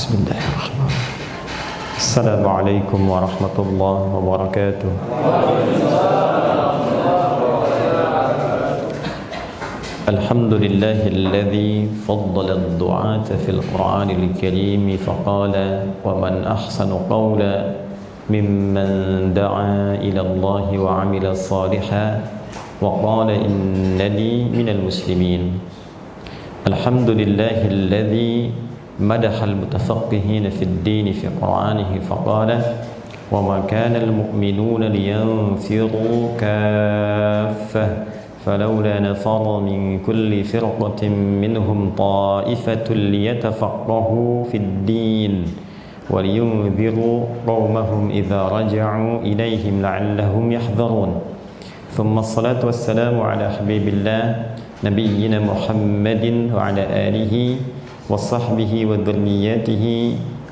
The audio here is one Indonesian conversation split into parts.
Bismillahirrahmanirrahim. Assalamualaikum warahmatullahi wabarakatuh. Alhamdulillahilladzi faddala ad-du'ata fil Qur'anil Karim faqala wa man ahsanu qawlan mimman da'a ila Allah wa 'amila salihan wa qala innani minal muslimin. Alhamdulillahilladzi مدح المتفقهين في الدين في قرآنه فقال وما كان المؤمنون لينفروا كافة فلولا نفر من كل فرقة منهم طائفة ليتفقهوا في الدين ولينذروا قومهم إذا رجعوا إليهم لعلهم يحذرون ثم الصلاة والسلام على حبيب الله نبينا محمد وعلى آله وصحبه وذريته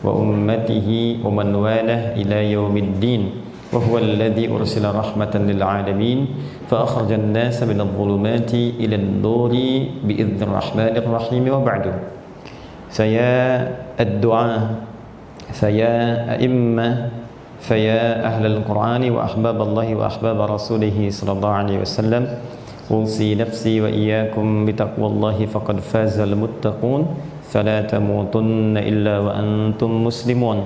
وأمته ومن والاه إلى يوم الدين وهو الذي أرسل رحمة للعالمين فأخرج الناس من الظلمات إلى النور بإذن الرحمن الرحيم وبعد فيا الدعاء فيا أئمة فيا أهل القرآن وأحباب الله وأحباب رسوله صلى الله عليه وسلم أوصي نفسي وإياكم بتقوى الله فقد فاز المتقون فلا تموتن إلا وأنتم مسلمون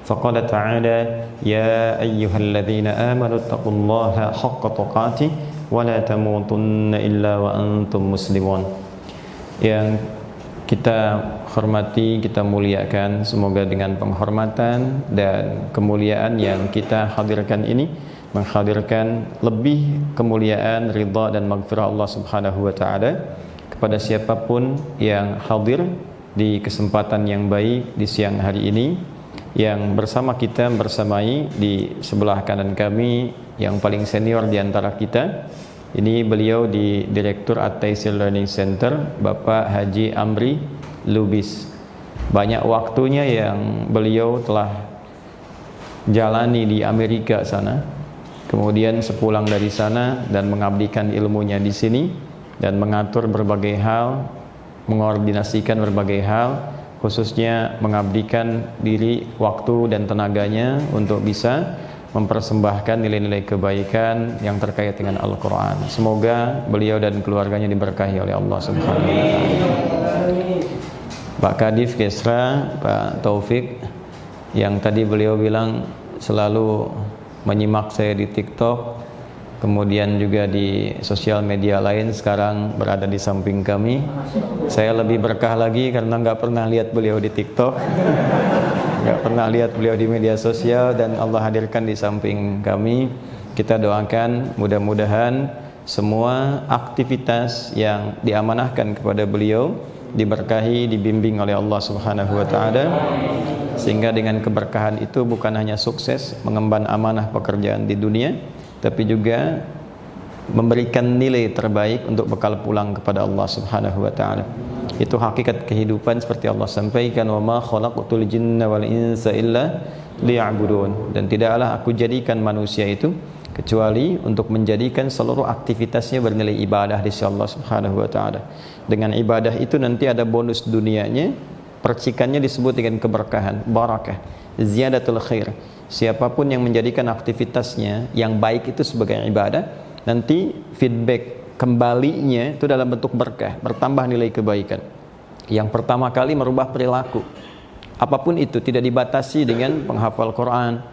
فقال تعالى يا أيها الذين آمنوا اتقوا الله حق تقاته ولا تموتن إلا وأنتم مسلمون. Yang kita hormati, kita muliakan, semoga dengan penghormatan dan kemuliaan yang kita hadirkan ini menghadirkan lebih kemuliaan, ridha dan maghfirah Allah Subhanahu wa taala kepada siapapun yang hadir di kesempatan yang baik di siang hari ini, yang bersama kita bersamai di sebelah kanan kami yang paling senior di antara kita. Ini beliau di Direktur At-Taisir Learning Center, Bapak Haji Amri Lubis. Banyak waktunya yang beliau telah jalani di Amerika sana, kemudian sepulang dari sana dan mengabdikan ilmunya di sini dan mengatur berbagai hal, mengordinasikan berbagai hal, khususnya mengabdikan diri, waktu dan tenaganya untuk bisa mempersembahkan nilai-nilai kebaikan yang terkait dengan Al-Quran. Semoga beliau dan keluarganya diberkahi oleh Allah Subhanahu wa ta'ala. Pak Kadif Kesra, Pak Taufik, yang tadi beliau bilang selalu menyimak saya di TikTok, kemudian juga di sosial media lain, sekarang berada di samping kami. Saya lebih berkah lagi karena nggak pernah lihat beliau di TikTok, nggak pernah lihat beliau di media sosial, dan Allah hadirkan di samping kami. Kita doakan mudah-mudahan semua aktivitas yang diamanahkan kepada beliau diberkahi, dibimbing oleh Allah Subhanahu wa taala, sehingga dengan keberkahan itu bukan hanya sukses mengemban amanah pekerjaan di dunia, tapi juga memberikan nilai terbaik untuk bekal pulang kepada Allah Subhanahu wa taala. Itu hakikat kehidupan seperti Allah sampaikan, wa ma khalaqtul jinna wal insa illa liya'budun, dan tidaklah aku jadikan manusia itu kecuali untuk menjadikan seluruh aktivitasnya bernilai ibadah di sisi Allah Subhanahu wa taala. Dengan ibadah itu nanti ada bonus dunianya, percikannya disebut dengan keberkahan, barakah, ziyadatul khair. Siapapun yang menjadikan aktivitasnya yang baik itu sebagai ibadah, nanti feedback kembalinya itu dalam bentuk berkah, bertambah nilai kebaikan. Yang pertama kali merubah perilaku, apapun itu, tidak dibatasi dengan penghafal Quran,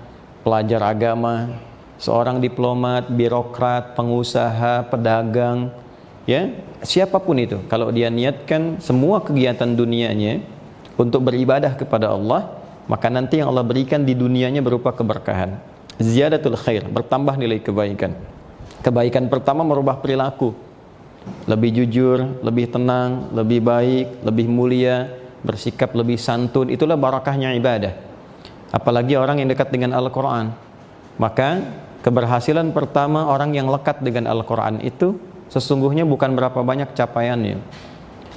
pelajar agama, seorang diplomat, birokrat, pengusaha, pedagang, ya, siapapun itu, kalau dia niatkan semua kegiatan dunianya untuk beribadah kepada Allah, maka nanti yang Allah berikan di dunianya berupa keberkahan, ziyadatul khair, bertambah nilai kebaikan. Kebaikan pertama merubah perilaku, lebih jujur, lebih tenang, lebih baik, lebih mulia, bersikap lebih santun. Itulah barakahnya ibadah. Apalagi orang yang dekat dengan Al-Quran, maka keberhasilan pertama orang yang lekat dengan Al-Quran itu sesungguhnya bukan berapa banyak capaiannya,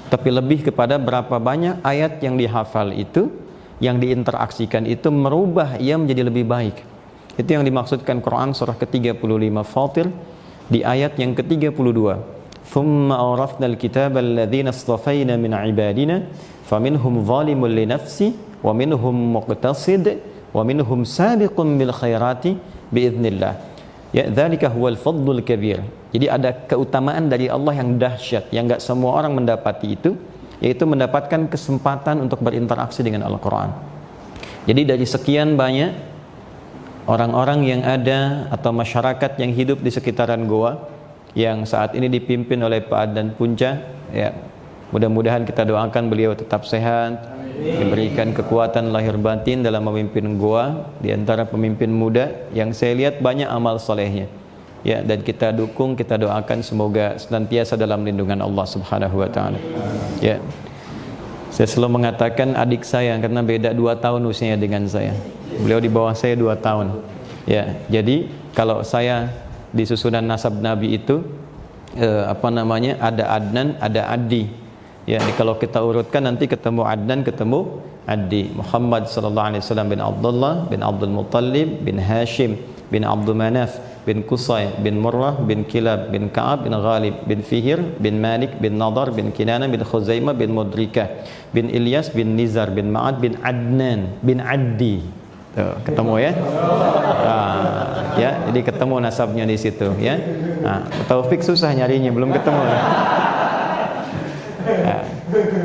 tapi lebih kepada berapa banyak ayat yang dihafal itu, yang diinteraksikan itu merubah ia menjadi lebih baik. Itu yang dimaksudkan Quran surah ke-35 Fatir di ayat yang ke-32. thumma awrathna al-kitaba alladhina istafayna min ibadina faminhum zalimun li nafsi wa minhum muqtasid wa minhum sabiqun bil khairati biiznillah. Ya, dzalika huwal fadlul kabir. Jadi ada keutamaan dari Allah yang dahsyat yang enggak semua orang mendapati itu, yaitu mendapatkan kesempatan untuk berinteraksi dengan Al-Qur'an. Jadi dari sekian banyak orang-orang yang ada atau masyarakat yang hidup di sekitaran goa yang saat ini dipimpin oleh Pak Adnan Punca, ya, mudah-mudahan kita doakan beliau tetap sehat, diberikan kekuatan lahir batin dalam memimpin goa di antara pemimpin muda yang saya lihat banyak amal solehnya, ya, dan kita dukung, kita doakan semoga senantiasa dalam lindungan Allah Subhanahu wa taala. Ya. Saya selalu mengatakan adik saya karena beda 2 tahun usianya dengan saya. Beliau di bawah saya 2 tahun. Ya, jadi kalau saya di susunan nasab Nabi itu ada Adnan, ada Adi. Ya, kalau kita urutkan nanti ketemu Adnan, ketemu Adi. Muhammad sallallahu alaihi wasallam bin Abdullah bin Abdul Muttalib bin Hashim bin Abdul Manaf bin Qusay bin Murrah bin Kilab bin Ka'ab bin Ghalib bin Fihir bin Malik bin Nadar bin Kinana bin Khuzaimah bin Mudrikah bin Ilyas bin Nizar bin Ma'ad bin Adnan bin Addi. Tuh, ketemu ya? Ya, jadi ketemu nasabnya di situ ya. Taufik susah nyarinya, belum ketemu.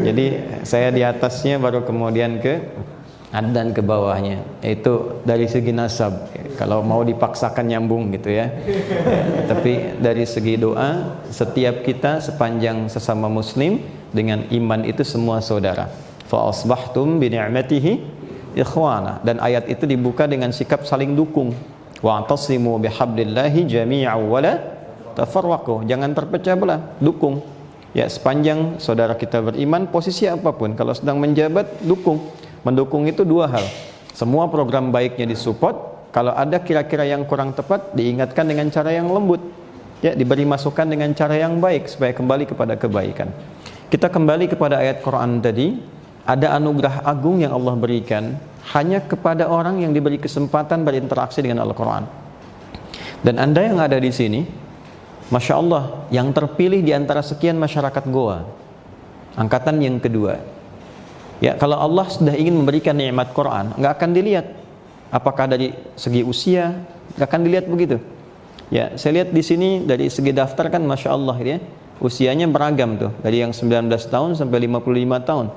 Jadi saya di atasnya baru kemudian ke Adnan ke bawahnya, yaitu dari segi nasab. Kalau mau dipaksakan nyambung gitu ya. Tapi dari segi doa, setiap kita sepanjang sesama muslim dengan iman itu semua saudara. Fa asbahtum bi ni'matihi ikhwana, dan ayat itu dibuka dengan sikap saling dukung. Wa'tasimu bihablillahi jami'an wa la tafarraqu. Jangan terpecah belah, dukung. Ya, sepanjang saudara kita beriman, posisi apapun, kalau sedang menjabat, dukung. Mendukung itu 2 hal. Semua program baiknya disupport. Kalau ada kira-kira yang kurang tepat, diingatkan dengan cara yang lembut. Ya, diberi masukan dengan cara yang baik supaya kembali kepada kebaikan. Kita kembali kepada ayat Quran tadi. Ada anugerah agung yang Allah berikan hanya kepada orang yang diberi kesempatan berinteraksi dengan Al-Quran. Dan Anda yang ada di sini, Masya Allah, yang terpilih di antara sekian masyarakat Goa, angkatan yang kedua. Ya, kalau Allah sudah ingin memberikan nikmat Quran, nggak akan dilihat apakah dari segi usia, nggak akan dilihat begitu. Ya, saya lihat di sini dari segi daftar kan Masya Allah ya, usianya beragam tuh, dari yang 19 tahun sampai 55 tahun.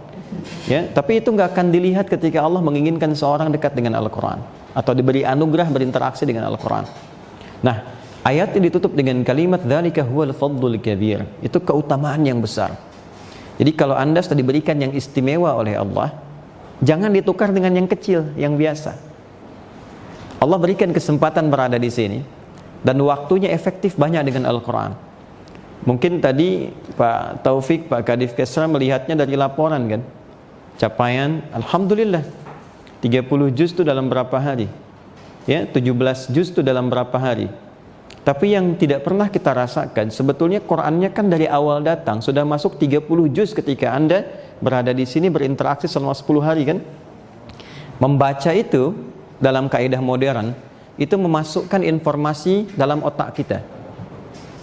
Ya, tapi itu nggak akan dilihat ketika Allah menginginkan seorang dekat dengan Al-Quran atau diberi anugerah berinteraksi dengan Al-Quran. Nah, ayat ini ditutup dengan kalimat dzalika huwal fadlul kabir. Itu keutamaan yang besar. Jadi kalau Anda sudah diberikan yang istimewa oleh Allah, jangan ditukar dengan yang kecil, yang biasa. Allah berikan kesempatan berada di sini dan waktunya efektif banyak dengan Al-Quran. Mungkin tadi Pak Taufik, Pak Kadif Kesra melihatnya dari laporan kan, capaian Alhamdulillah 30 juz itu dalam berapa hari, ya 17 juz itu dalam berapa hari. Tapi yang tidak pernah kita rasakan, sebetulnya Qur'annya kan dari awal datang sudah masuk 30 juz ketika Anda berada di sini berinteraksi selama 10 hari kan. Membaca itu dalam kaidah modern itu memasukkan informasi dalam otak kita.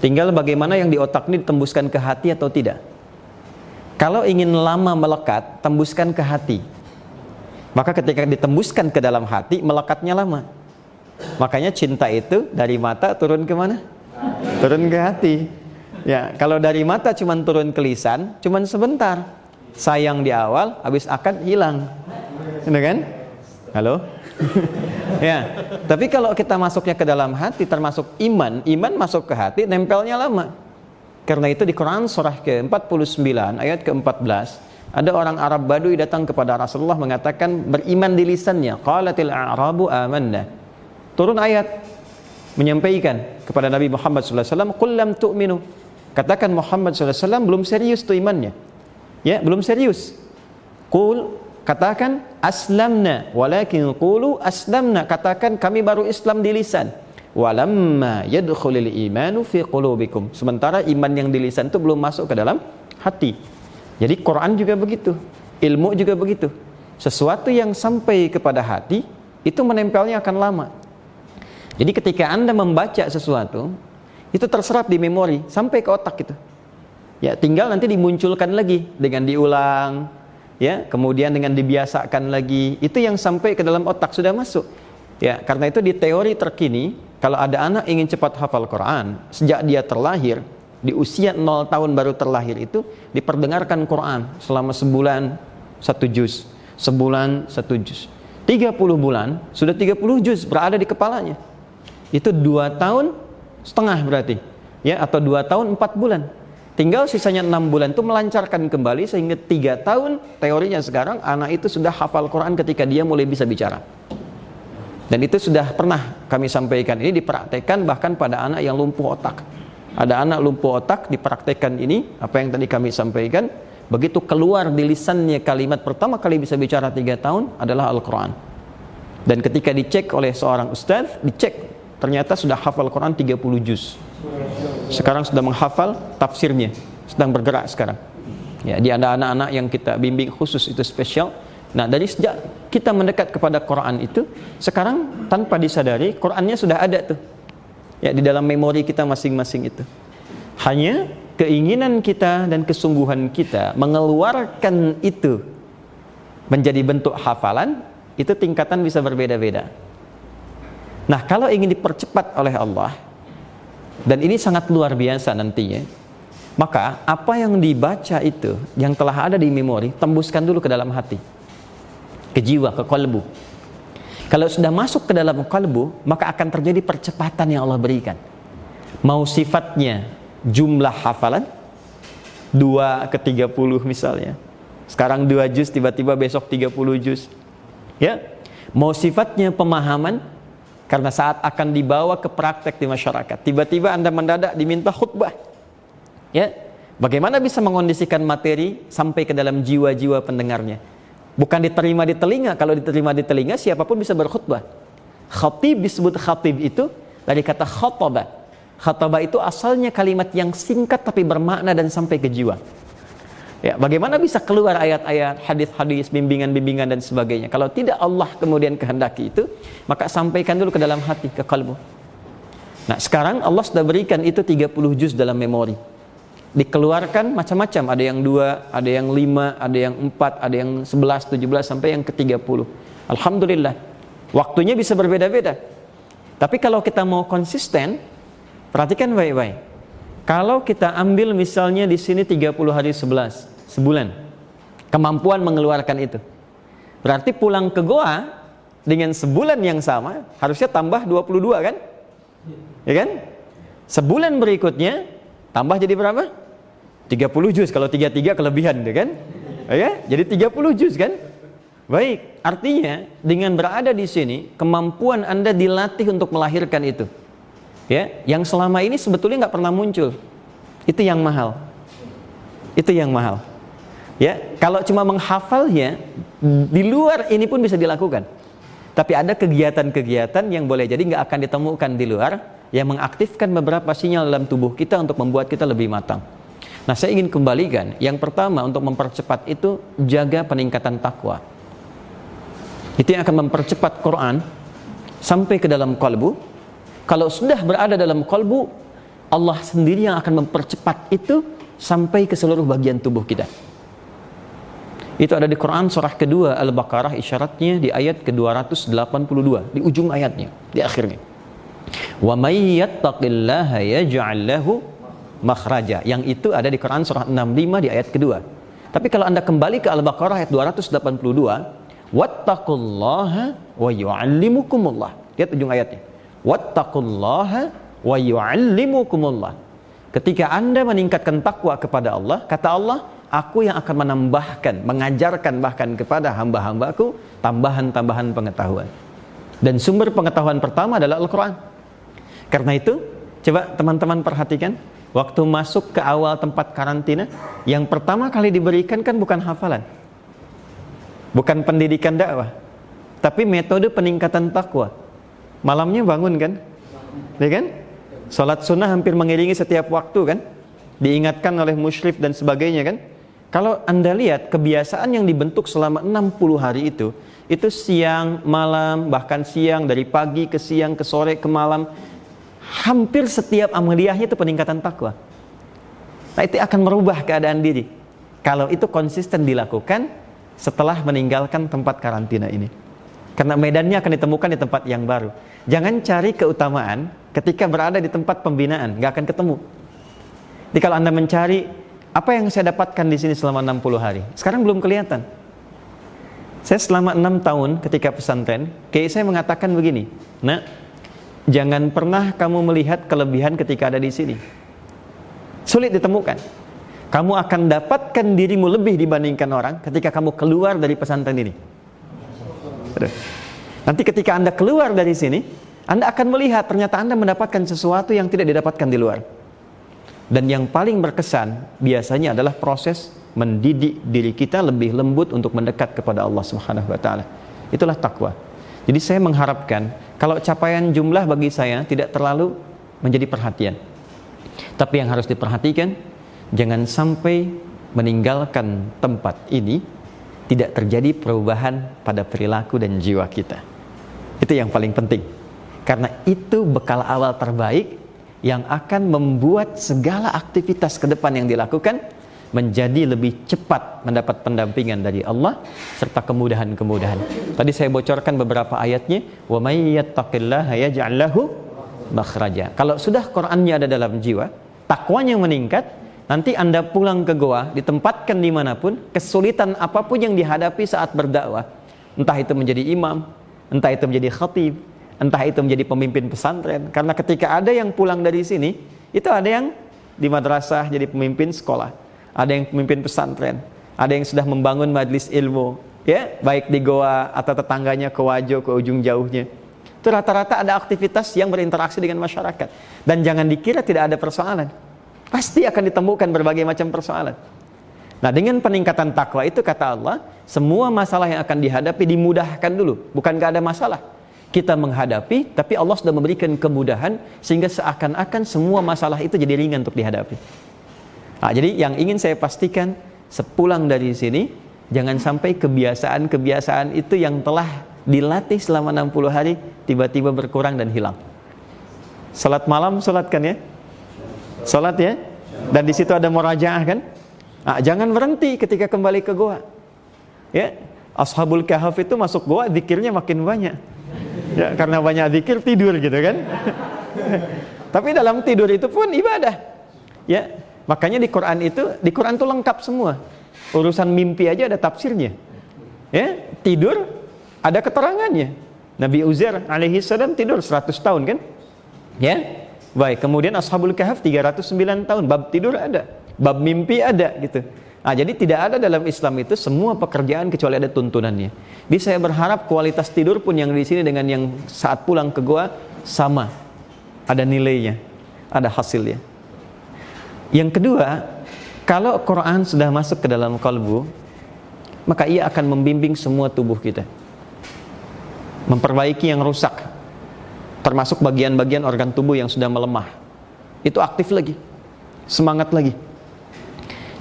Tinggal bagaimana yang di otak ini ditembuskan ke hati atau tidak. Kalau ingin lama melekat, tembuskan ke hati. Maka ketika ditembuskan ke dalam hati, melekatnya lama. Makanya cinta itu dari mata turun ke mana? Turun ke hati. Ya, kalau dari mata cuman turun ke lisan, cuman sebentar. Sayang di awal, habis akad hilang. Benar kan? Halo? Ya, tapi kalau kita masuknya ke dalam hati, termasuk iman masuk ke hati, nempelnya lama. Karena itu di Quran surah ke-49 ayat ke-14, ada orang Arab Badui datang kepada Rasulullah mengatakan beriman di lisannya. Qalatil a'rabu amanna. Turun ayat menyampaikan kepada Nabi Muhammad SAW, qul lam tu'minu. Katakan Muhammad SAW belum serius tuh imannya. Ya, belum serius. Qul, katakan aslamna, walakin qulu aslamna, katakan kami baru Islam di lisan. Walamma yadkhulul imanu fi qulubikum. Sementara iman yang di lisan itu belum masuk ke dalam hati. Jadi Quran juga begitu, ilmu juga begitu. Sesuatu yang sampai kepada hati itu menempelnya akan lama. Jadi ketika Anda membaca sesuatu, itu terserap di memori sampai ke otak itu. Ya, tinggal nanti dimunculkan lagi dengan diulang, ya, kemudian dengan dibiasakan lagi. Itu yang sampai ke dalam otak sudah masuk. Ya, karena itu di teori terkini, kalau ada anak ingin cepat hafal Quran, sejak dia terlahir, di usia 0 tahun baru terlahir itu diperdengarkan Quran selama sebulan 1 juz, sebulan 1 juz. 30 bulan sudah 30 juz berada di kepalanya. Itu 2 tahun setengah berarti, ya, atau 2 tahun 4 bulan. Tinggal sisanya 6 bulan itu melancarkan kembali sehingga 3 tahun teorinya sekarang anak itu sudah hafal Quran ketika dia mulai bisa bicara. Dan itu sudah pernah kami sampaikan, ini dipraktekkan bahkan pada anak yang lumpuh otak. Ada anak lumpuh otak dipraktekkan ini, apa yang tadi kami sampaikan, begitu keluar di lisannya kalimat pertama kali bisa bicara 3 tahun adalah Al-Quran. Dan ketika dicek oleh seorang ustadz, dicek ternyata sudah hafal Quran 30 juz. Sekarang sudah menghafal tafsirnya, sedang bergerak sekarang. Ya, dia ada anak-anak yang kita bimbing khusus itu spesial. Nah, dari sejak kita mendekat kepada Quran itu, sekarang tanpa disadari Qurannya sudah ada tuh. Ya, di dalam memori kita masing-masing itu. Hanya keinginan kita dan kesungguhan kita mengeluarkan itu menjadi bentuk hafalan, itu tingkatan bisa berbeda-beda. Nah, kalau ingin dipercepat oleh Allah, dan ini sangat luar biasa nantinya, maka apa yang dibaca itu, yang telah ada di memori, tembuskan dulu ke dalam hati, ke jiwa, ke kalbu. Kalau sudah masuk ke dalam kalbu, maka akan terjadi percepatan yang Allah berikan. Mau sifatnya jumlah hafalan 2 ke 30 misalnya. Sekarang 2 juz, tiba-tiba besok 30 juz. Ya. Mau sifatnya pemahaman, karena saat akan dibawa ke praktek di masyarakat, tiba-tiba Anda mendadak diminta khutbah. Ya. Bagaimana bisa mengondisikan materi sampai ke dalam jiwa-jiwa pendengarnya? Bukan diterima di telinga. Kalau diterima di telinga, siapapun bisa berkhutbah. Khatib disebut khatib itu dari kata khataba. Khataba itu asalnya kalimat yang singkat tapi bermakna dan sampai ke jiwa. Ya, bagaimana bisa keluar ayat-ayat, hadis-hadis, bimbingan-bimbingan dan sebagainya? Kalau tidak Allah kemudian kehendaki itu, maka sampaikan dulu ke dalam hati, ke kalbu. Nah, sekarang Allah sudah berikan itu 30 juz dalam memori. Dikeluarkan macam-macam, ada yang 2, ada yang 5, ada yang 4, ada yang 11, 17 sampai yang ke 30. Alhamdulillah. Waktunya bisa berbeda-beda. Tapi kalau kita mau konsisten, perhatikan baik-baik. Kalau kita ambil misalnya di sini 30 hari 11, sebulan. Kemampuan mengeluarkan itu. Berarti pulang ke goa dengan sebulan yang sama harusnya tambah 22 kan? Ya kan? Sebulan berikutnya tambah jadi berapa? 30 juz, kalau 33 kelebihan deh kan? Ya, jadi 30 juz kan? Baik, artinya dengan berada di sini kemampuan Anda dilatih untuk melahirkan itu. Ya, yang selama ini sebetulnya nggak pernah muncul. Itu yang mahal. Itu yang mahal. Ya, kalau cuma menghafalnya di luar ini pun bisa dilakukan. Tapi ada kegiatan-kegiatan yang boleh jadi nggak akan ditemukan di luar yang mengaktifkan beberapa sinyal dalam tubuh kita untuk membuat kita lebih matang. Nah, saya ingin kembalikan, yang pertama untuk mempercepat itu jaga peningkatan takwa. Itu yang akan mempercepat Quran sampai ke dalam kalbu. Kalau sudah berada dalam kalbu, Allah sendiri yang akan mempercepat itu sampai ke seluruh bagian tubuh kita. Itu ada di Quran surah kedua Al-Baqarah, isyaratnya di ayat ke-282, di ujung ayatnya, di akhirnya. Wa may yattaqillaha yaj'al lahu makhraja. Yang itu ada di Quran surah 65 di ayat kedua. Tapi kalau Anda kembali ke Al-Baqarah ayat 282, wattaqullaha wa yu'allimukumullah. Lihat ujung ayatnya. Wattaqullaha wa yu'allimukumullah. Ketika Anda meningkatkan takwa kepada Allah, kata Allah, aku yang akan menambahkan, mengajarkan bahkan kepada hamba-hambaku tambahan-tambahan pengetahuan. Dan sumber pengetahuan pertama adalah Al-Quran. Karena itu, coba teman-teman perhatikan, waktu masuk ke awal tempat karantina, yang pertama kali diberikan kan bukan hafalan, bukan pendidikan dakwah, tapi metode peningkatan takwa. Malamnya bangun kan, ya kan? Salat sunnah hampir mengiringi setiap waktu kan, diingatkan oleh musyrif dan sebagainya kan. Kalau Anda lihat kebiasaan yang dibentuk selama 60 hari itu siang, malam, bahkan siang, dari pagi ke siang, ke sore, ke malam, hampir setiap amaliyahnya itu peningkatan takwa. Nah, itu akan merubah keadaan diri kalau itu konsisten dilakukan setelah meninggalkan tempat karantina ini. Karena medannya akan ditemukan di tempat yang baru. Jangan cari keutamaan ketika berada di tempat pembinaan, nggak akan ketemu. Jadi kalau Anda mencari apa yang saya dapatkan di sini selama 60 hari, sekarang belum kelihatan. Saya selama 6 tahun ketika pesantren, kiai saya mengatakan begini, "Nak, jangan pernah kamu melihat kelebihan ketika ada di sini. Sulit ditemukan. Kamu akan dapatkan dirimu lebih dibandingkan orang ketika kamu keluar dari pesantren ini." Nanti ketika Anda keluar dari sini, Anda akan melihat ternyata Anda mendapatkan sesuatu yang tidak didapatkan di luar. Dan yang paling berkesan biasanya adalah proses mendidik diri kita lebih lembut untuk mendekat kepada Allah Subhanahu wa taala. Itulah takwa. Jadi saya mengharapkan kalau capaian jumlah bagi saya tidak terlalu menjadi perhatian. Tapi yang harus diperhatikan, jangan sampai meninggalkan tempat ini tidak terjadi perubahan pada perilaku dan jiwa kita. Itu yang paling penting. Karena itu bekal awal terbaik yang akan membuat segala aktivitas ke depan yang dilakukan menjadi lebih cepat mendapat pendampingan dari Allah serta kemudahan-kemudahan. Tadi saya bocorkan beberapa ayatnya, wa may yattaqillaha yaj'al lahu makhraja. Kalau sudah Qur'annya ada dalam jiwa, takwanya meningkat, nanti Anda pulang ke goa, ditempatkan dimanapun, kesulitan apapun yang dihadapi saat berdakwah, entah itu menjadi imam, entah itu menjadi khatib, entah itu menjadi pemimpin pesantren. Karena ketika ada yang pulang dari sini, itu ada yang di madrasah jadi pemimpin sekolah, ada yang pemimpin pesantren, ada yang sudah membangun majlis ilmu, ya, baik di goa atau tetangganya ke Wajo, ke ujung jauhnya. Itu rata-rata ada aktivitas yang berinteraksi dengan masyarakat. Dan jangan dikira tidak ada persoalan. Pasti akan ditemukan berbagai macam persoalan. Nah, dengan peningkatan takwa itu kata Allah, semua masalah yang akan dihadapi dimudahkan dulu. Bukan gak ada masalah. Kita menghadapi, tapi Allah sudah memberikan kemudahan sehingga seakan-akan semua masalah itu jadi ringan untuk dihadapi. Nah, jadi yang ingin saya pastikan sepulang dari sini, jangan sampai kebiasaan-kebiasaan itu yang telah dilatih selama 60 hari tiba-tiba berkurang dan hilang. Salat malam, salat kan ya? Salat ya? Dan di situ ada murajaah kan? Nah, jangan berhenti ketika kembali ke goa. Ya, Ashabul Kahf itu masuk goa, zikirnya makin banyak. Ya, karena banyak zikir tidur gitu kan? Tapi dalam tidur itu pun ibadah. Ya, makanya di Quran itu lengkap semua. Urusan mimpi aja ada tafsirnya. Ya, tidur ada keterangannya. Nabi Uzair alaihi salam tidur 100 tahun kan? Ya. Baik, kemudian Ashabul Kahf 309 tahun, bab tidur ada, bab mimpi ada gitu. Nah, jadi tidak ada dalam Islam itu semua pekerjaan kecuali ada tuntunannya. Jadi saya berharap kualitas tidur pun yang di sini dengan yang saat pulang ke goa sama. Ada nilainya, ada hasilnya. Yang kedua, kalau Quran sudah masuk ke dalam kalbu, maka ia akan membimbing semua tubuh kita. Memperbaiki yang rusak. Termasuk bagian-bagian organ tubuh yang sudah melemah. Itu aktif lagi. Semangat lagi.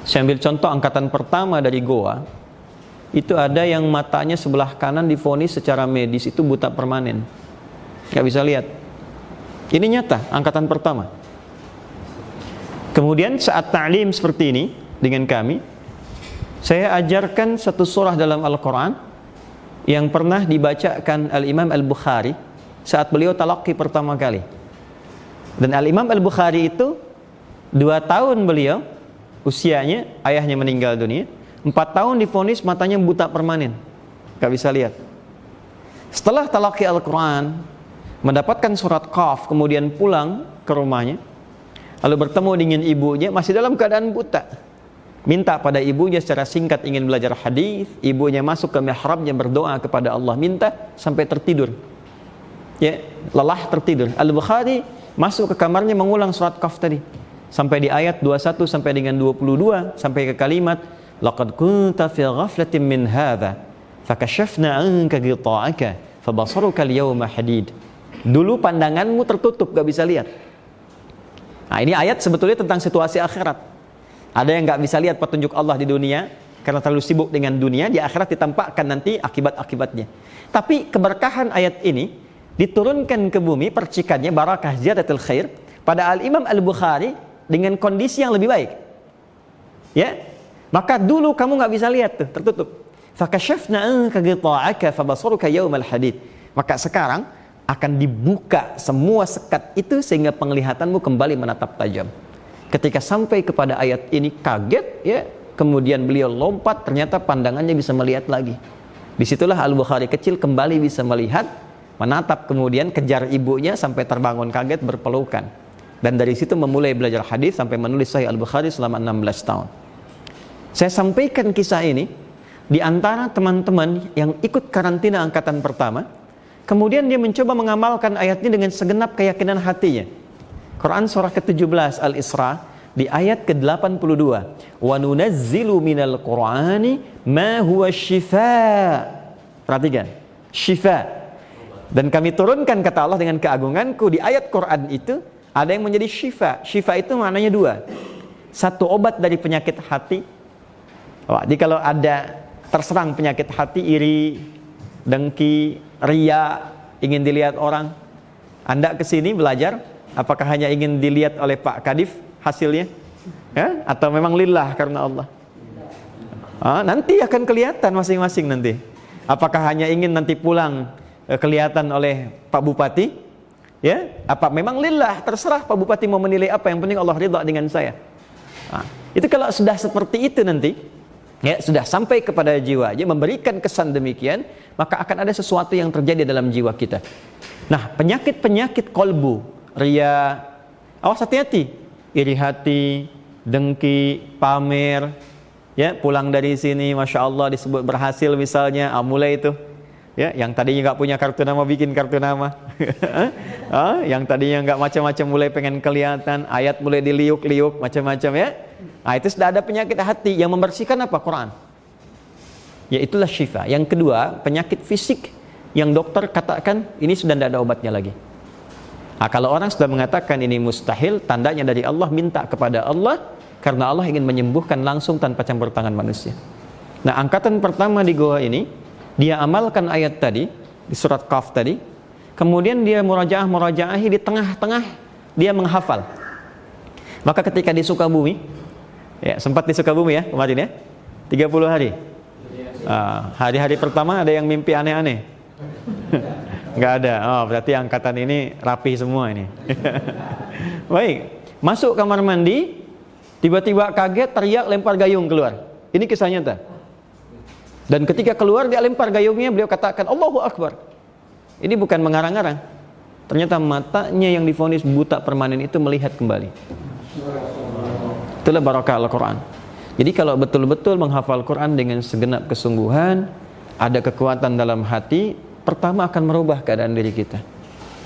Saya ambil contoh angkatan pertama dari goa. Itu ada yang matanya sebelah kanan divonis secara medis itu buta permanen. Gak bisa lihat. Ini nyata, angkatan pertama. Kemudian saat ta'lim seperti ini dengan kami, saya ajarkan satu surah dalam Al-Quran yang pernah dibacakan Al-Imam Al-Bukhari saat beliau talaqi pertama kali. Dan Al-Imam Al-Bukhari itu 2 tahun beliau usianya, ayahnya meninggal dunia, 4 tahun divonis matanya buta permanen, gak bisa lihat. Setelah talaqi Al-Quran, mendapatkan surat Qaf, kemudian pulang ke rumahnya, lalu bertemu dengan ibunya masih dalam keadaan buta. Minta pada ibunya secara singkat ingin belajar hadis. Ibunya masuk ke mihrabnya berdoa kepada Allah, minta sampai tertidur. Ya, lelah tertidur. Al-Bukhari masuk ke kamarnya mengulang surat Qaf tadi sampai di ayat 21 sampai dengan 22 sampai ke kalimat laqad kunta fi ghaflatin min hadza fakashafna 'anka ghita'aka fabasaruka al-yawma hadid. Dulu pandanganmu tertutup, gak bisa lihat. Nah, ini ayat sebetulnya tentang situasi akhirat. Ada yang gak bisa lihat petunjuk Allah di dunia karena terlalu sibuk dengan dunia, di akhirat ditampakkan nanti akibat-akibatnya. Tapi keberkahan ayat ini diturunkan ke bumi, percikannya barakah ziyadatul khair pada Al-Imam Al-Bukhari dengan kondisi yang lebih baik. Ya, maka dulu kamu nggak bisa lihat tuh, tertutup. Fakashafna anka ghita'aka fabasaruka yawmal hadid. Maka sekarang akan dibuka semua sekat itu sehingga penglihatanmu kembali menatap tajam. Ketika sampai kepada ayat ini kaget ya, kemudian beliau lompat, ternyata pandangannya bisa melihat lagi. Disitulah Al-Bukhari kecil kembali bisa melihat, menatap, kemudian kejar ibunya sampai terbangun kaget berpelukan. Dan dari situ memulai belajar hadis sampai menulis Sahih Al-Bukhari selama 16 tahun. Saya sampaikan kisah ini di antara teman-teman yang ikut karantina angkatan pertama. Kemudian dia mencoba mengamalkan ayat ini dengan segenap keyakinan hatinya. Quran surah ke-17 Al-Isra di ayat ke-82. Wa nunazzilu minal Qur'ani ma huwa syifaa. Perhatikan, syifaa. Dan kami turunkan, kata Allah, dengan keagunganku, di ayat Quran itu ada yang menjadi syifa. Syifa itu maknanya dua. Satu, obat dari penyakit hati. Jadi kalau ada terserang penyakit hati, iri, dengki, riya, ingin dilihat orang, Anda kesini belajar, apakah hanya ingin dilihat oleh Pak Kadif hasilnya? Ya? Atau memang lillah karena Allah? Nanti akan kelihatan masing-masing nanti. Apakah hanya ingin nanti pulang kelihatan oleh Pak Bupati? Ya, apa memang lillah, terserah Pak Bupati mau menilai apa, yang penting Allah ridha dengan saya. Itu kalau sudah seperti itu nanti, ya sudah sampai kepada jiwa, jadi memberikan kesan demikian, maka akan ada sesuatu yang terjadi dalam jiwa kita. Nah, penyakit-penyakit kolbu, riya, awas hati-hati, iri hati, dengki, pamer, ya pulang dari sini, masya Allah disebut berhasil misalnya, mulai itu. Ya, yang tadinya nggak punya kartu nama bikin kartu nama, yang tadinya nggak macam-macam mulai pengen kelihatan, ayat mulai diliuk-liuk macam-macam ya. Itu sudah ada penyakit hati. Yang membersihkan apa? Quran. Ya, itulah syifa. Yang kedua, penyakit fisik yang dokter katakan ini sudah tidak ada obatnya lagi. Kalau orang sudah mengatakan ini mustahil, tandanya dari Allah, minta kepada Allah, karena Allah ingin menyembuhkan langsung tanpa campur tangan manusia. Nah, angkatan pertama di goa ini, dia amalkan ayat tadi di surat Qaf tadi, kemudian dia murajaah-murajaahi, di tengah-tengah dia menghafal. Maka ketika di Sukabumi, ya sempat di Sukabumi ya kemarin ya, 30 hari. Hari-hari pertama ada yang mimpi aneh-aneh? Nggak ada. Berarti angkatan ini rapi semua ini. Baik, masuk kamar mandi, tiba-tiba kaget, teriak, lempar gayung keluar. Ini kisah nyata. Dan ketika keluar dia lempar gayungnya, beliau katakan Allahu Akbar. Ini bukan mengarang-arang. Ternyata matanya yang divonis buta permanen itu melihat kembali. Itulah barakah Al-Quran. Jadi kalau betul-betul menghafal Quran dengan segenap kesungguhan, ada kekuatan dalam hati, pertama akan merubah keadaan diri kita.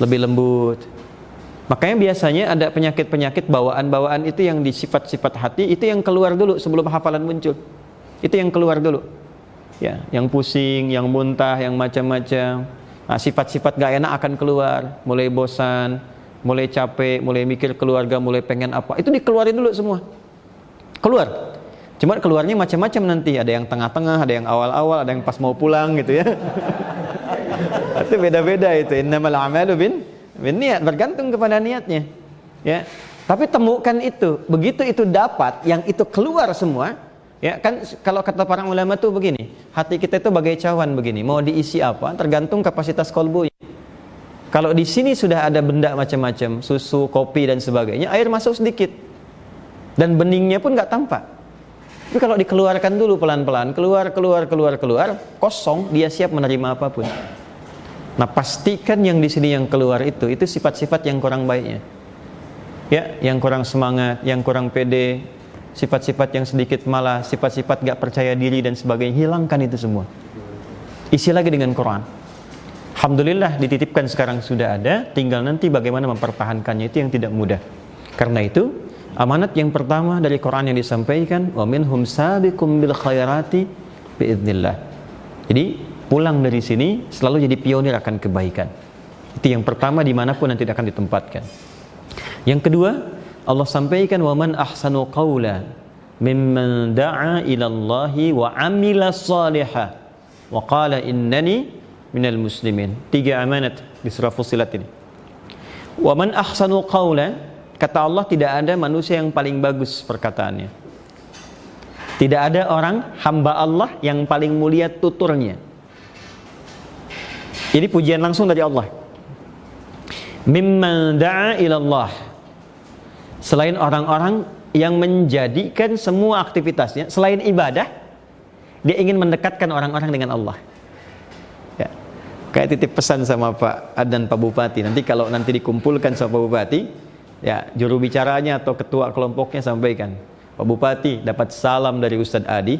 Lebih lembut. Makanya biasanya ada penyakit-penyakit bawaan-bawaan itu yang di sifat-sifat hati, itu yang keluar dulu sebelum hafalan muncul. Itu yang keluar dulu. Ya, yang pusing, yang muntah, yang macam-macam. Sifat-sifat gak enak akan keluar, mulai bosan, mulai capek, mulai mikir keluarga, mulai pengen apa. Itu dikeluarin dulu semua. Keluar. Cuma keluarnya macam-macam nanti, ada yang tengah-tengah, ada yang awal-awal, ada yang pas mau pulang gitu ya. Itu beda-beda itu. Innamal a'malu bin niat, bergantung kepada niatnya. Ya. Tapi temukan itu, begitu itu dapat, yang itu keluar semua. Ya kan, kalau kata para ulama tuh begini, hati kita itu bagai cawan begini, mau diisi apa tergantung kapasitas kolbunya. Kalau di sini sudah ada benda macam-macam, susu, kopi dan sebagainya, air masuk sedikit dan beningnya pun nggak tampak. Tapi kalau dikeluarkan dulu pelan-pelan, keluar, kosong, dia siap menerima apapun. Nah, pastikan yang di sini yang keluar itu sifat-sifat yang kurang baiknya. Ya, yang kurang semangat, yang kurang pede, sifat-sifat yang sedikit malas, sifat-sifat gak percaya diri dan sebagainya, hilangkan itu semua. Isi lagi dengan Quran. Alhamdulillah dititipkan sekarang sudah ada, tinggal nanti bagaimana mempertahankannya, itu yang tidak mudah. Karena itu amanat yang pertama dari Quran yang disampaikan, wa minhum sabiqum bil khairati biidznillah. Jadi pulang dari sini selalu jadi pionir akan kebaikan. Itu yang pertama dimanapun nanti akan ditempatkan. Yang kedua, Allah sampaikan wa man ahsanu qawla mimman da'a ila Allahi wa amila salihah wa qala innani minal muslimin. 3 amanat di surah Fussilat ini. Wa man ahsanu qawla, kata Allah tidak ada manusia yang paling bagus perkataannya. Tidak ada orang hamba Allah yang paling mulia tuturnya. Ini pujian langsung dari Allah. Mimman da'a ilallah. Selain orang-orang yang menjadikan semua aktivitasnya selain ibadah, dia ingin mendekatkan orang-orang dengan Allah. Ya. Kayak titip pesan sama Pak Adnan, Pak Bupati. Nanti kalau nanti dikumpulkan sama Pak Bupati, ya juru bicaranya atau ketua kelompoknya sampaikan, Pak Bupati dapat salam dari Ustadz Adi.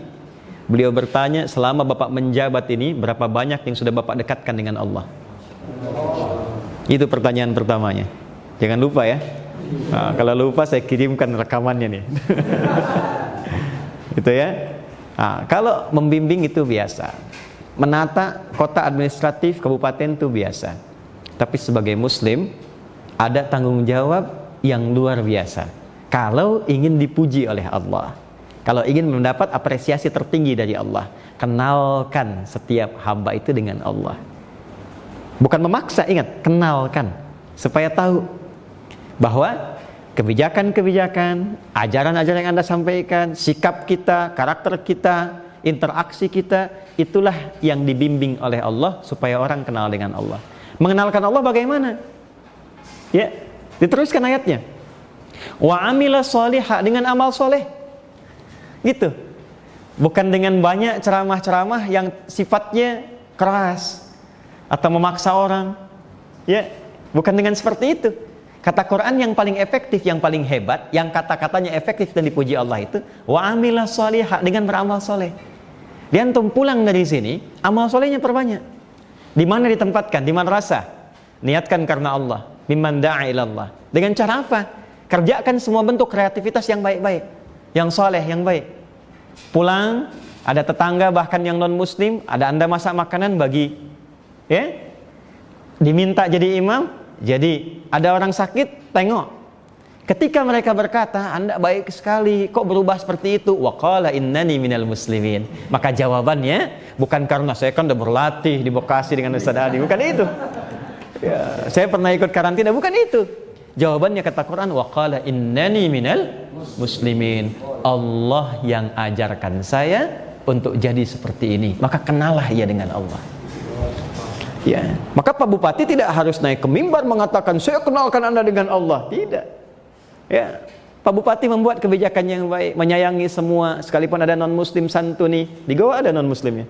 Beliau bertanya, selama Bapak menjabat ini berapa banyak yang sudah Bapak dekatkan dengan Allah? Itu pertanyaan pertamanya. Jangan lupa ya. Nah, kalau lupa saya kirimkan rekamannya nih. Gitu ya. Nah, kalau membimbing itu biasa. Menata kota administratif kabupaten itu biasa. Tapi sebagai muslim ada tanggung jawab yang luar biasa. Kalau ingin dipuji oleh Allah, kalau ingin mendapat apresiasi tertinggi dari Allah, kenalkan setiap hamba itu dengan Allah. Bukan memaksa, ingat, kenalkan supaya tahu bahwa kebijakan-kebijakan, ajaran-ajaran yang Anda sampaikan, sikap kita, karakter kita, interaksi kita, itulah yang dibimbing oleh Allah supaya orang kenal dengan Allah. Mengenalkan Allah bagaimana? Ya, diteruskan ayatnya. Wa amila sholihah, dengan amal soleh. Gitu. Bukan dengan banyak ceramah-ceramah yang sifatnya keras atau memaksa orang. Ya, bukan dengan seperti itu. Kata Quran yang paling efektif, yang paling hebat, yang kata-katanya efektif dan dipuji Allah itu wa amila sholihah, dengan beramal soleh. Dia antum pulang dari sini, amal solehnya perbanyak. Di mana ditempatkan? Di madrasah. Niatkan karena Allah. Mimman da'a ilallah. Dengan cara apa? Kerjakan semua bentuk kreativitas yang baik-baik, yang soleh, yang baik. Pulang, ada tetangga bahkan yang non-muslim, ada Anda masak makanan bagi, ya, diminta jadi imam, jadi ada orang sakit, tengok. Ketika mereka berkata, Anda baik sekali, kok berubah seperti itu? Wa qala innani minal muslimin. Maka jawabannya, bukan karena saya kan udah berlatih di Bekasi dengan Ustaz Adi, bukan itu. Ya, saya pernah ikut karantina, bukan itu. Jawabannya kata Quran, wa qala innani minal muslimin. Allah yang ajarkan saya untuk jadi seperti ini. Maka kenallah ia dengan Allah. Ya, maka Pak Bupati tidak harus naik ke mimbar mengatakan saya kenalkan Anda dengan Allah. Tidak. Ya, Pak Bupati membuat kebijakan yang baik, menyayangi semua, sekalipun ada non muslim santuni. Di Goa ada non muslimnya?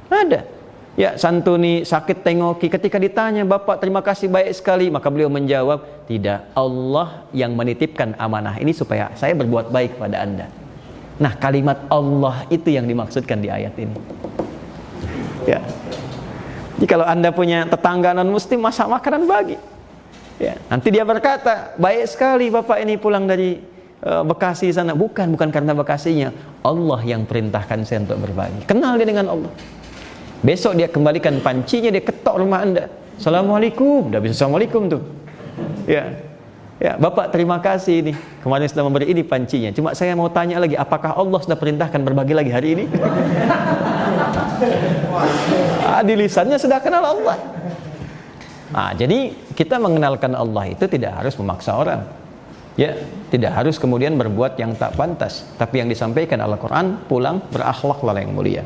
Ada. Ya, santuni, sakit tengoki. Ketika ditanya, Bapak terima kasih baik sekali, maka beliau menjawab, tidak, Allah yang menitipkan amanah ini supaya saya berbuat baik pada Anda. Nah, kalimat Allah itu yang dimaksudkan di ayat ini. Ya. Jadi kalau Anda punya tetangga non muslim, masak makanan bagi. Ya, nanti dia berkata, baik sekali Bapak ini pulang dari Bekasi sana. Bukan karena Bekasinya, Allah yang perintahkan saya untuk berbagi. Kenal dia dengan Allah. Besok dia kembalikan pancinya, dia ketok rumah Anda. Assalamualaikum. Dah bisa Assalamualaikum tuh. Ya. Ya, Bapak terima kasih ini. Kemarin sudah memberi ini pancinya. Cuma saya mau tanya lagi, apakah Allah sudah perintahkan berbagi lagi hari ini? Di lisannya sudah kenal Allah. Jadi kita mengenalkan Allah itu tidak harus memaksa orang. Ya, tidak harus kemudian berbuat yang tak pantas. Tapi yang disampaikan Al-Quran, pulang berakhlaklah yang mulia.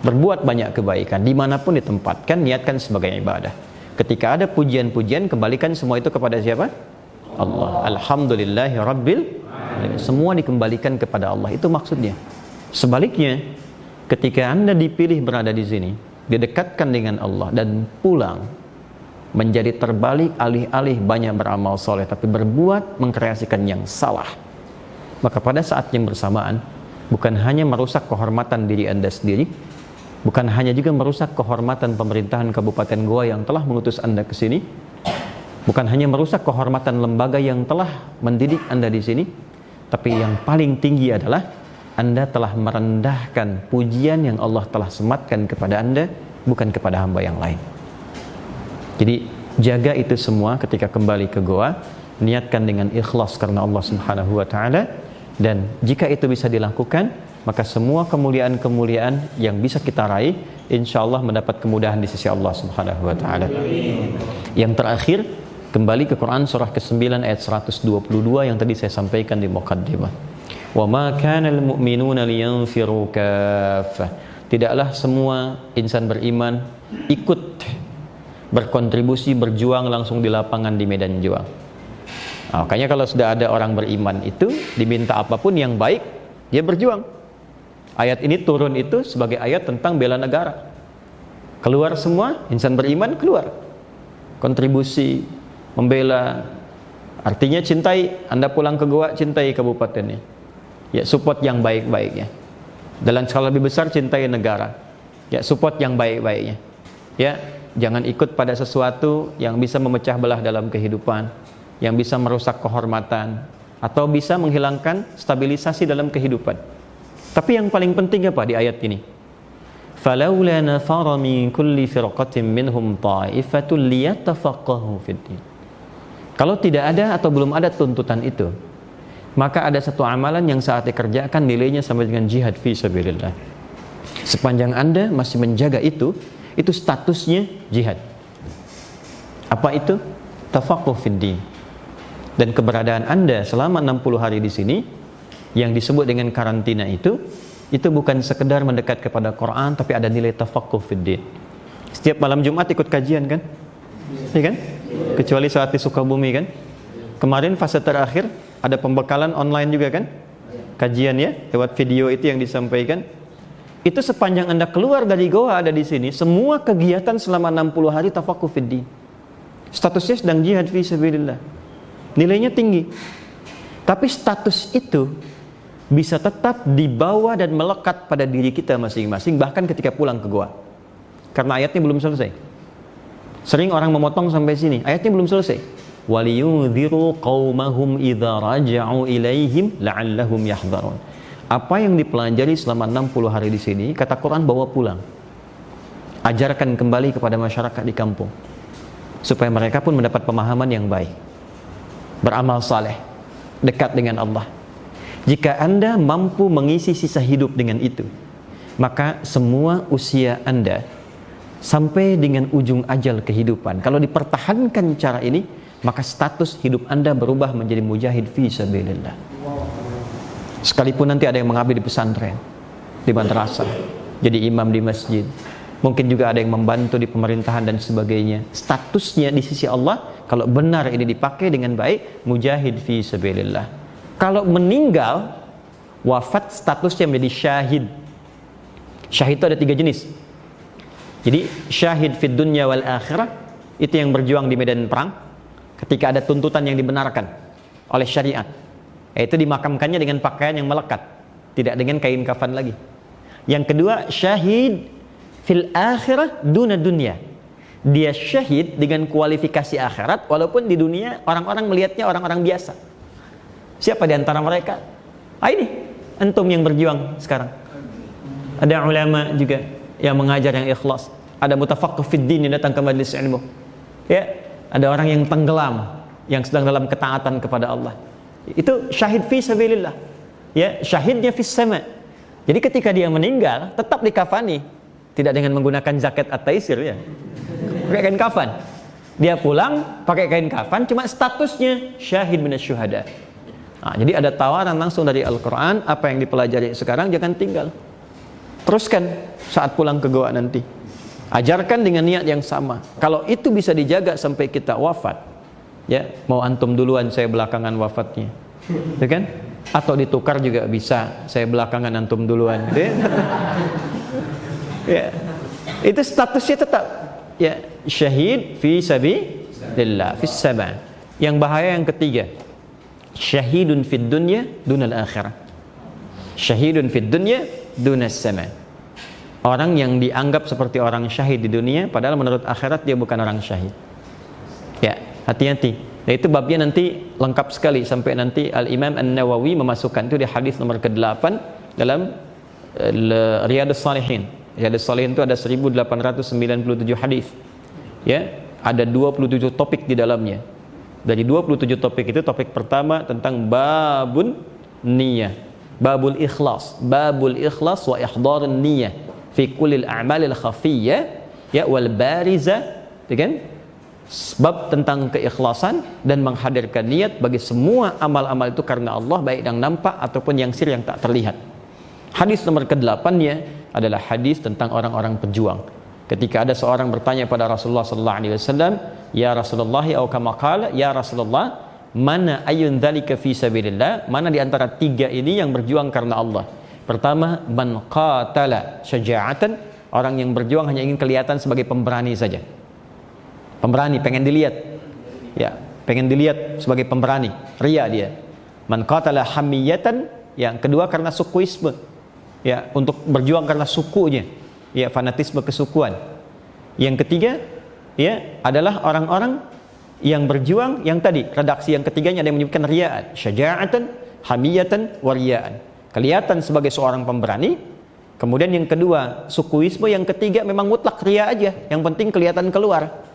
Berbuat banyak kebaikan, dimanapun ditempatkan, niatkan sebagai ibadah. Ketika ada pujian-pujian, kembalikan semua itu kepada siapa? Allah. Alhamdulillahi Rabbil alamin. Semua dikembalikan kepada Allah. Itu maksudnya. Sebaliknya, ketika Anda dipilih berada di sini, didekatkan dengan Allah dan pulang menjadi terbalik, alih-alih banyak beramal soleh tapi berbuat mengkreasikan yang salah, maka pada saat yang bersamaan bukan hanya merusak kehormatan diri Anda sendiri, bukan hanya juga merusak kehormatan pemerintahan Kabupaten Goa yang telah mengutus Anda ke sini, bukan hanya merusak kehormatan lembaga yang telah mendidik Anda di sini, tapi yang paling tinggi adalah Anda telah merendahkan pujian yang Allah telah sematkan kepada Anda, bukan kepada hamba yang lain. Jadi jaga itu semua ketika kembali ke Goa, niatkan dengan ikhlas karena Allah Subhanahu wa taala, dan jika itu bisa dilakukan, maka semua kemuliaan-kemuliaan yang bisa kita raih insyaallah mendapat kemudahan di sisi Allah Subhanahu wa taala. Yang terakhir, kembali ke Quran surah ke-9 ayat 122 yang tadi saya sampaikan di muqaddimah. Wa ma kana al-mu'minuna liyanfiru kaffah. Tidaklah semua insan beriman ikut berkontribusi berjuang langsung di lapangan di medan juang. Makanya kalau sudah ada orang beriman itu diminta apapun yang baik, dia berjuang. Ayat ini turun itu sebagai ayat tentang bela negara. Keluar semua insan beriman, keluar kontribusi membela. Artinya cintai, Anda pulang ke Goa, cintai kabupatennya. Ya, support yang baik-baiknya. Dalam skala lebih besar, cintai negara. Ya, support yang baik-baiknya. Ya, jangan ikut pada sesuatu yang bisa memecah belah dalam kehidupan, yang bisa merusak kehormatan, atau bisa menghilangkan stabilisasi dalam kehidupan. Tapi yang paling penting apa di ayat ini? فَلَوْلَا نَفَرَ مِنْ كُلِّ فِرْقَةٍ مِّنْهُمْ طَائِفَةٌ لِيَتَّفَقَّهُوا فِي الدِّينِ. Kalau tidak ada atau belum ada tuntutan itu, maka ada satu amalan yang saat dikerjakan nilainya sama dengan jihad fi sabilillah. Sepanjang Anda masih menjaga itu statusnya jihad. Apa itu? Tafaqquh fid din. Dan keberadaan Anda selama 60 hari di sini yang disebut dengan karantina itu bukan sekedar mendekat kepada Quran, tapi ada nilai tafaqquh fid din. Setiap malam Jumat ikut kajian kan? Iya kan? Kecuali saat di Sukabumi kan? Kemarin fase terakhir ada pembekalan online juga kan? Kajian ya, lewat video itu yang disampaikan. Itu sepanjang Anda keluar dari Goa ada di sini, semua kegiatan selama 60 hari tafaqquh fid din. Statusnya sedang jihad fi sabilillah. Nilainya tinggi. Tapi status itu bisa tetap dibawa dan melekat pada diri kita masing-masing bahkan ketika pulang ke Goa. Karena ayatnya belum selesai. Sering orang memotong sampai sini, ayatnya belum selesai. وَلِيُنذِرُوا قَوْمَهُمْ إِذَا رَجَعُوا إِلَيْهِمْ لَعَلَّهُمْ يَحْذَرُونَ. Apa yang dipelajari selama 60 hari di sini, kata Quran, bawa pulang. Ajarkan kembali kepada masyarakat di kampung supaya mereka pun mendapat pemahaman yang baik. Beramal saleh, dekat dengan Allah. Jika Anda mampu mengisi sisa hidup dengan itu, maka semua usia Anda sampai dengan ujung ajal kehidupan, kalau dipertahankan cara ini, maka status hidup Anda berubah menjadi mujahid fi sabilillah. Sekalipun nanti ada yang mengabdi di pesantren, di madrasah, jadi imam di masjid, mungkin juga ada yang membantu di pemerintahan dan sebagainya. Statusnya di sisi Allah, kalau benar ini dipakai dengan baik, mujahid fi sabilillah. Kalau meninggal, wafat, statusnya menjadi syahid. Syahid itu ada 3 jenis. Jadi syahid fid dunya wal akhirah, itu yang berjuang di medan perang ketika ada tuntutan yang dibenarkan oleh syariat, yaitu dimakamkannya dengan pakaian yang melekat, tidak dengan kain kafan lagi. Yang kedua, syahid fil akhirah duna dunya. Dia syahid dengan kualifikasi akhirat, walaupun di dunia orang-orang melihatnya orang-orang biasa. Siapa di antara mereka? Ini antum yang berjuang sekarang. Ada ulama juga yang mengajar yang ikhlas. Ada mutafaqqih fid din yang datang ke majelis ilmu. Ya, ada orang yang tenggelam, yang sedang dalam ketaatan kepada Allah. Itu syahid fi sabilillah. Ya, syahidnya fis sama. Jadi ketika dia meninggal tetap dikafani, tidak dengan menggunakan jaket at-taisir ya. Pakai kain kafan. Dia pulang pakai kain kafan, cuma statusnya syahid minasyuhada. Jadi ada tawaran langsung dari Al-Quran, apa yang dipelajari sekarang jangan tinggal. Teruskan saat pulang ke Goa nanti. Ajarkan dengan niat yang sama. Kalau itu bisa dijaga sampai kita wafat, ya, mau antum duluan, saya belakangan wafatnya, ya kan? Atau ditukar juga bisa, saya belakangan antum duluan. Ya, itu statusnya tetap, ya, syahid fi sabilillah fis sama. Yang bahaya yang ketiga, syahidun fid dunya dunal akhirah. Syahidun fid dunya dunas sama. Orang yang dianggap seperti orang syahid di dunia, padahal menurut akhirat dia bukan orang syahid. Ya, hati-hati. Nah, itu babnya nanti lengkap sekali sampai nanti Al-Imam An-Nawawi memasukkan itu di hadis nomor ke-8 dalam Riyadhus Shalihin. Riyadhus Shalihin itu ada 1897 hadis. Ya, ada 27 topik di dalamnya. Dari 27 topik itu, topik pertama tentang babun niyah, babul ikhlas wa ihdarun niyah fi kullil a'malil khafiyyah ya wal bariza, kan? Sebab tentang keikhlasan dan menghadirkan niat bagi semua amal-amal itu karena Allah, baik yang nampak ataupun yang sir, yang tak terlihat. Hadis nomor ke-8-nya adalah hadis tentang orang-orang pejuang. Ketika ada seorang bertanya pada Rasulullah sallallahu alaihi wasallam, "Ya Rasulullah, atau kama qala, ya Rasulullah, mana ayun dzalika fi sabilillah?" Mana di antara tiga ini yang berjuang karena Allah? Pertama, man qatala syaja'atan, orang yang berjuang hanya ingin kelihatan sebagai pemberani saja. Pemberani, pengen dilihat. Ya, pengen dilihat sebagai pemberani, ria dia. Man qatala hamiyatan, yang kedua karena sukuisme. Ya, untuk berjuang karena sukunya. Ya, fanatisme kesukuan. Yang ketiga, ya, adalah orang-orang yang berjuang yang tadi, redaksi yang ketiganya ada yang menyebutkan riya'an, syaja'atan, hamiyatan, wariya'an. Kelihatan sebagai seorang pemberani. Kemudian yang kedua, sukuisme. Yang ketiga memang mutlak ria aja, yang penting kelihatan keluar.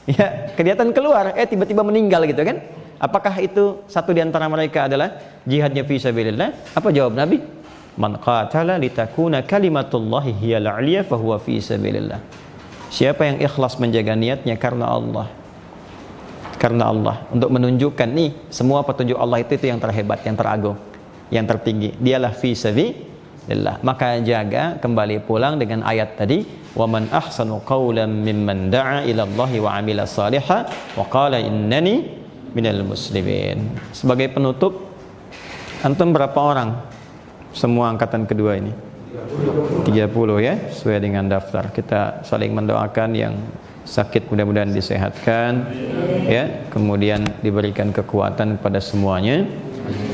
Ya, kelihatan keluar, tiba-tiba meninggal gitu kan. Apakah itu satu di antara mereka adalah jihadnya fi sabilillah? Apa jawab Nabi? Man qatala litakuna kalimatullahi hiyal 'ulya fa huwa fi sabilillah. Siapa yang ikhlas menjaga niatnya karena Allah. Karena Allah, untuk menunjukkan nih semua petunjuk Allah itu yang terhebat, yang teragung, yang tertinggi, dialah fi sabilillah. Maka jaga, kembali pulang dengan ayat tadi, wa man ahsanu qawlan mimman da'a ila Allahi wa 'amila shalihan wa qala innani minal muslimin. Sebagai penutup, antum berapa orang semua angkatan kedua ini? 30 ya, sesuai dengan daftar. Kita saling mendoakan yang sakit mudah-mudahan disehatkan, ya, kemudian diberikan kekuatan kepada semuanya.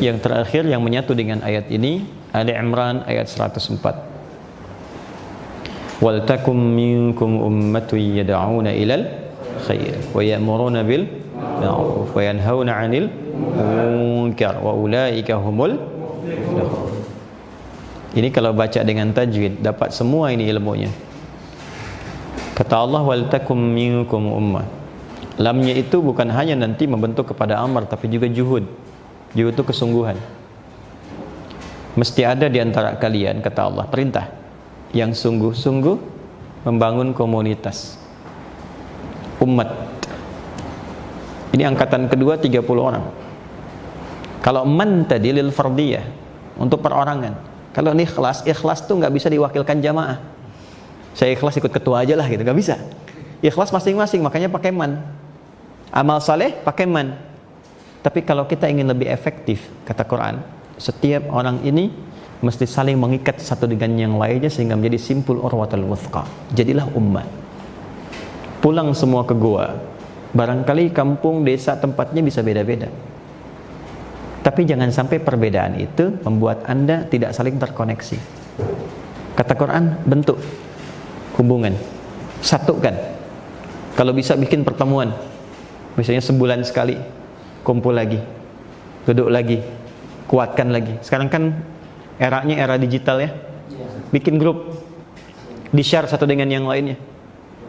Yang terakhir yang menyatu dengan ayat ini, Ali Imran ayat 104. Wal takum minkum ummatun yad'una ilal khair wa ya'muruna bil ma'ruf wa yanhauna 'anil munkar wa ulaika humul muflihun. Ini kalau baca dengan tajwid dapat semua ini ilmunya. Kata Allah, wal takum minkum ummah. Lamnya itu bukan hanya nanti membentuk kepada amar, tapi juga juhud. Juhud itu kesungguhan. Mesti ada di antara kalian, kata Allah, perintah yang sungguh-sungguh membangun komunitas umat. Ini angkatan kedua 30 orang. Kalau man tadi lil fardiyah, untuk perorangan. Kalau ini ikhlas, ikhlas tuh nggak bisa diwakilkan jamaah. Saya ikhlas ikut ketua aja lah gitu, nggak bisa. Ikhlas masing-masing, makanya pakai man. Amal saleh pakai man. Tapi kalau kita ingin lebih efektif, kata Quran, setiap orang ini mesti saling mengikat satu dengan yang lainnya sehingga menjadi simpul urwatul wuthqa. Jadilah ummah. Pulang semua ke goa. Barangkali kampung, desa, tempatnya bisa beda-beda. Tapi jangan sampai perbedaan itu membuat Anda tidak saling terkoneksi. Kata Quran, bentuk hubungan, satukan. Kalau bisa bikin pertemuan, misalnya sebulan sekali, kumpul lagi, duduk lagi, kuatkan lagi. Sekarang kan eranya era digital ya, bikin grup, di-share satu dengan yang lainnya,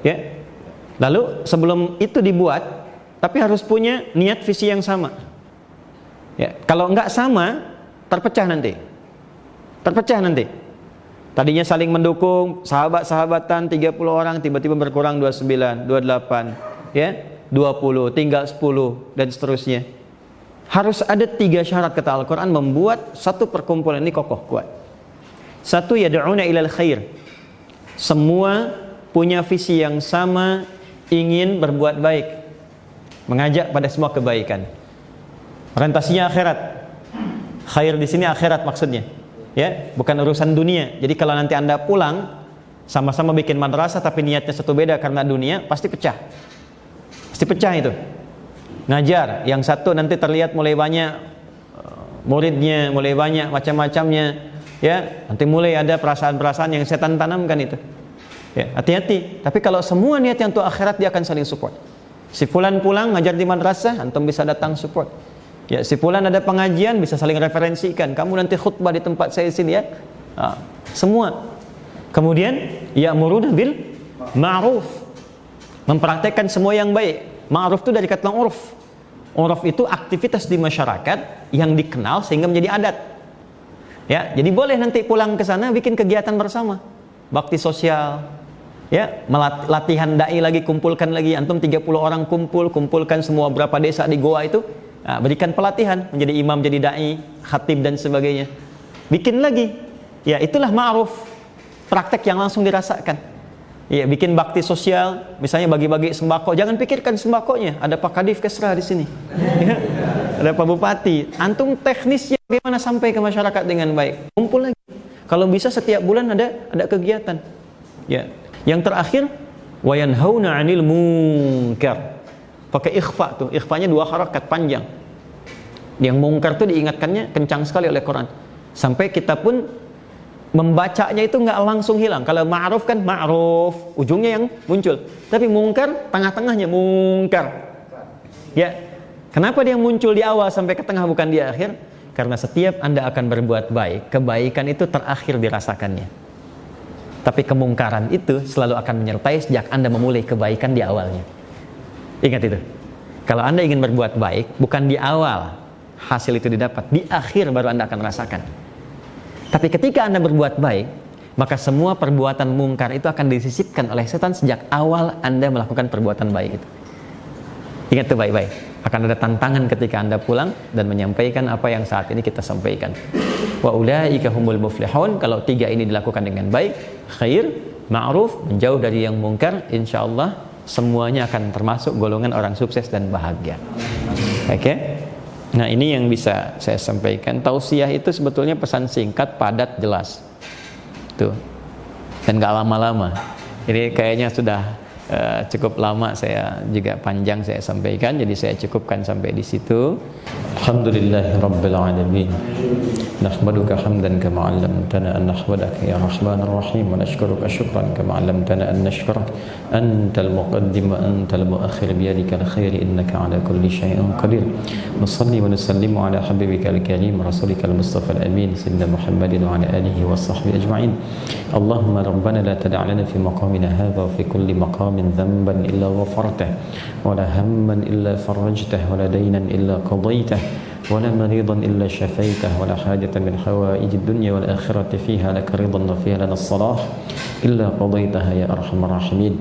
ya. Lalu sebelum itu dibuat, tapi harus punya niat visi yang sama. Ya, kalau enggak sama, terpecah nanti. Terpecah nanti. Tadinya saling mendukung, sahabat-sahabatan 30 orang tiba-tiba berkurang 29, 28, ya, 20, tinggal 10 dan seterusnya. Harus ada 3 syarat kata Al-Qur'an membuat satu perkumpulan ini kokoh kuat. Satu, yad'una ilal khair. Semua punya visi yang sama, ingin berbuat baik. Mengajak pada semua kebaikan. Orientasinya akhirat. Khair di sini akhirat maksudnya. Ya, bukan urusan dunia. Jadi kalau nanti Anda pulang sama-sama bikin madrasah tapi niatnya satu beda karena dunia, pasti pecah. Pasti pecah itu. Ngajar, yang satu nanti terlihat mulai banyak muridnya, mulai banyak macam-macamnya, ya. Nanti mulai ada perasaan-perasaan yang setan tanamkan itu. Ya, hati-hati. Tapi kalau semua niatnya untuk akhirat, dia akan saling support. Si fulan pulang ngajar di madrasah, antum bisa datang support. Ya, si fulan ada pengajian, bisa saling referensikan. Kamu nanti khutbah di tempat saya sini ya. Nah, semua. Kemudian ya'muruna bil ma'ruf. Mempraktekkan semua yang baik. Ma'ruf itu dari kata urf. Urf itu aktivitas di masyarakat yang dikenal sehingga menjadi adat. Ya, jadi boleh nanti pulang ke sana bikin kegiatan bersama. Bakti sosial. Ya, latihan dai lagi, kumpulkan lagi, antum 30 orang kumpulkan semua berapa desa di goa itu, berikan pelatihan menjadi imam, jadi dai, khatib dan sebagainya. Bikin lagi. Ya, itulah ma'ruf. Praktek yang langsung dirasakan. Ya, bikin bakti sosial, misalnya bagi-bagi sembako. Jangan pikirkan sembakonya, ada Pak Kadif Kesra di sini. Ya, ada Pak Bupati. Antum teknisnya bagaimana sampai ke masyarakat dengan baik. Kumpul lagi. Kalau bisa setiap bulan ada kegiatan. Ya. Yang terakhir, wa yanhauna 'anil munkar. Pakai ikhfa tuh, ikhfanya 2 harakat panjang. Yang mungkar tuh diingatkannya kencang sekali oleh Quran. Sampai kita pun membacanya itu nggak langsung hilang. Kalau ma'ruf kan ma'ruf, ujungnya yang muncul. Tapi mungkar, tengah-tengahnya mungkar. Ya, kenapa dia muncul di awal sampai ke tengah bukan di akhir? Karena setiap Anda akan berbuat baik, kebaikan itu terakhir dirasakannya. Tapi kemungkaran itu selalu akan menyertai sejak Anda memulai kebaikan di awalnya. Ingat itu. Kalau Anda ingin berbuat baik, bukan di awal hasil itu didapat, di akhir baru Anda akan rasakan. Tapi ketika Anda berbuat baik, maka semua perbuatan mungkar itu akan disisipkan oleh setan sejak awal Anda melakukan perbuatan baik itu. Ingat itu baik-baik. Akan ada tantangan ketika Anda pulang dan menyampaikan apa yang saat ini kita sampaikan. Wa ulaika humul muflihun. Kalau 3 ini dilakukan dengan baik, khair, ma'ruf, menjauh dari yang mungkar, insyaallah semuanya akan termasuk golongan orang sukses dan bahagia. Oke? Nah, ini yang bisa saya sampaikan. Tausiah itu sebetulnya pesan singkat, padat, jelas. Tuh. Dan gak lama-lama. Ini kayaknya sudah cukup lama, saya juga panjang saya sampaikan, jadi saya cukupkan sampai di situ. Alhamdulillahirabbil alamin. Nahmaduka hamdan kama 'allamtana an nahmadaka ya rahmanir rahim wa nashkuruka syukran kama 'allamtana an nashkura. Antal muqaddim wa antal muakhir bi yadikal khair innaka 'ala kulli syai'in qadir. Nusalli wa nusallimu 'ala habibikal karim rasulikal mustafa al amin sayyidina Muhammadin wa 'ala alihi wa sahbihi ajma'in. Allahumma rabbana la tada' lana fi maqamina hadha wa fi kulli maqam من ذنبا إلا غفرته ولا هما إلا فرجته ولا دينا إلا قضيته ولا مريضا إلا شفيته ولا حاجة من حوائج الدنيا والآخرة فيها لك رضا وفيها لنا الصلاح إلا قضيتها يا أرحم الراحمين.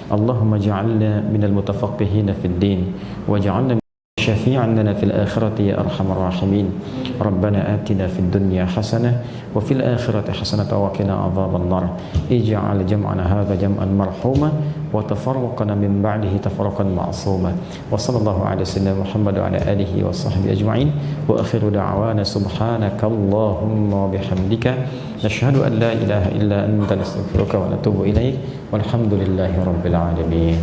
اللهم اجعلنا من المتفقهين في الدين واجعلنا شفيعا لنا في الآخرة يا أرحم الراحمين. ربنا آتنا في الدنيا حسنة وفي الآخرة حسنة وقنا عذاب النار. اجعل جمعنا هذا جمعا مرحوما وتفرقنا من بعده تفرقا معصوما. وصلى الله على سيدنا محمد وعلى آله وصحبه أجمعين. وآخر دعوانا سبحانك اللهم وبحمدك نشهد أن لا إله إلا أنت نستغفرك ونتوب إليك والحمد لله رب العالمين.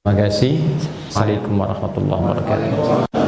Terima kasih. Assalamualaikum warahmatullahi wabarakatuh.